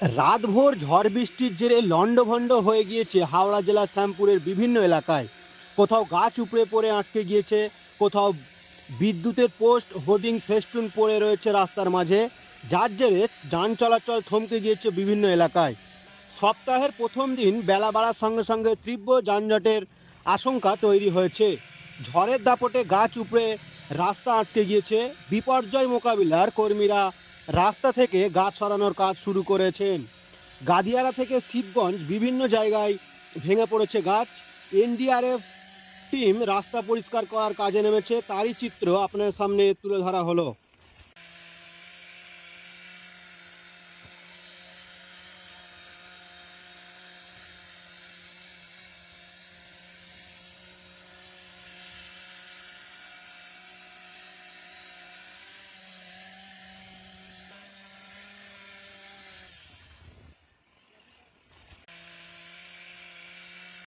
রাতভর ঝড় বৃষ্টির জেরে লণ্ডভণ্ড হয়ে গিয়েছে হাওড়া জেলার শ্যামপুরের বিভিন্ন এলাকায়। কোথাও গাছ উপড়ে পড়ে আটকে গিয়েছে, কোথাও বিদ্যুতের পোস্ট হোর্ডিং ফেস্টুন পড়ে রয়েছে রাস্তার মাঝে, যার জেরে যান চলাচল থমকে গিয়েছে বিভিন্ন এলাকায়। সপ্তাহের প্রথম দিন বেলা বাড়ার সঙ্গে সঙ্গে তীব্র যানজটের আশঙ্কা তৈরি হয়েছে। ঝড়ের দাপটে গাছ উপড়ে রাস্তা আটকে গিয়েছে। বিপর্যয় মোকাবিলার কর্মীরা রাস্তা থেকে গাছ সরানোর কাজ শুরু করেছেন। গাদিয়ারা থেকে শিবগঞ্জ বিভিন্ন জায়গায় ভেঙে পড়েছে গাছ। এনডিআরএফ টিম রাস্তা পরিষ্কার করার কাজে নেমেছে, তারই চিত্র আপনার সামনে তুলে ধরা হলো।